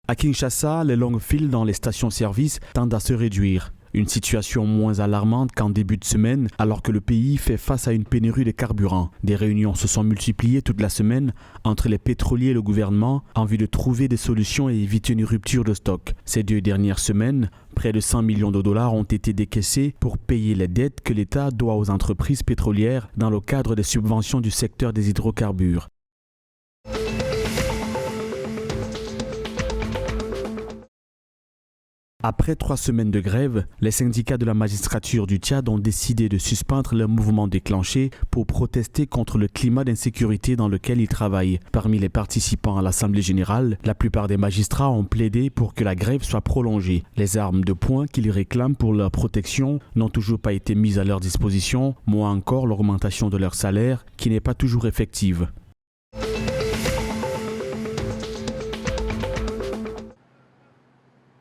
À Kinshasa, les longues files dans les stations-service tendent à se réduire. Une situation moins alarmante qu'en début de semaine, alors que le pays fait face à une pénurie de carburant. Des réunions se sont multipliées toute la semaine entre les pétroliers et le gouvernement en vue de trouver des solutions et éviter une rupture de stock. Ces 2 dernières semaines, près de 100 millions de dollars ont été décaissés pour payer les dettes que l'État doit aux entreprises pétrolières dans le cadre des subventions du secteur des hydrocarbures. Après 3 semaines de grève, les syndicats de la magistrature du Tchad ont décidé de suspendre leur mouvement déclenché pour protester contre le climat d'insécurité dans lequel ils travaillent. Parmi les participants à l'Assemblée générale, la plupart des magistrats ont plaidé pour que la grève soit prolongée. Les armes de poing qu'ils réclament pour leur protection n'ont toujours pas été mises à leur disposition, moins encore l'augmentation de leur salaire qui n'est pas toujours effective.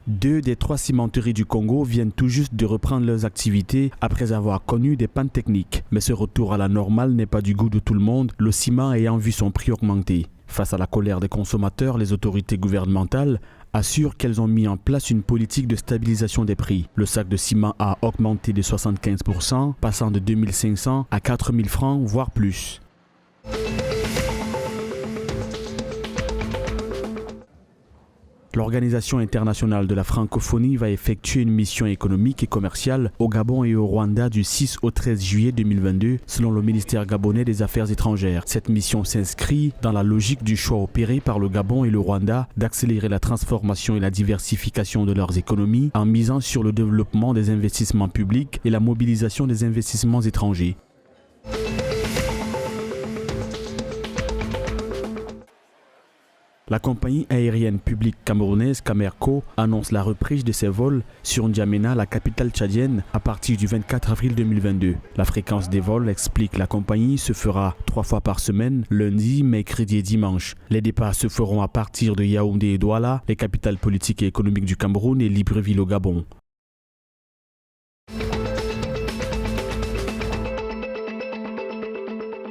Deux des 3 cimenteries du Congo viennent tout juste de reprendre leurs activités après avoir connu des pannes techniques. Mais ce retour à la normale n'est pas du goût de tout le monde, le ciment ayant vu son prix augmenter. Face à la colère des consommateurs, les autorités gouvernementales assurent qu'elles ont mis en place une politique de stabilisation des prix. Le sac de ciment a augmenté de 75%, passant de 2 500 à 4 000 francs, voire plus. L'Organisation internationale de la francophonie va effectuer une mission économique et commerciale au Gabon et au Rwanda du 6 au 13 juillet 2022, selon le ministère gabonais des Affaires étrangères. Cette mission s'inscrit dans la logique du choix opéré par le Gabon et le Rwanda d'accélérer la transformation et la diversification de leurs économies en misant sur le développement des investissements publics et la mobilisation des investissements étrangers. La compagnie aérienne publique camerounaise Camerco annonce la reprise de ses vols sur N'Djamena, la capitale tchadienne, à partir du 24 avril 2022. La fréquence des vols, explique la compagnie, se fera 3 fois par semaine, lundi, mercredi et dimanche. Les départs se feront à partir de Yaoundé et Douala, les capitales politiques et économiques du Cameroun, et Libreville au Gabon.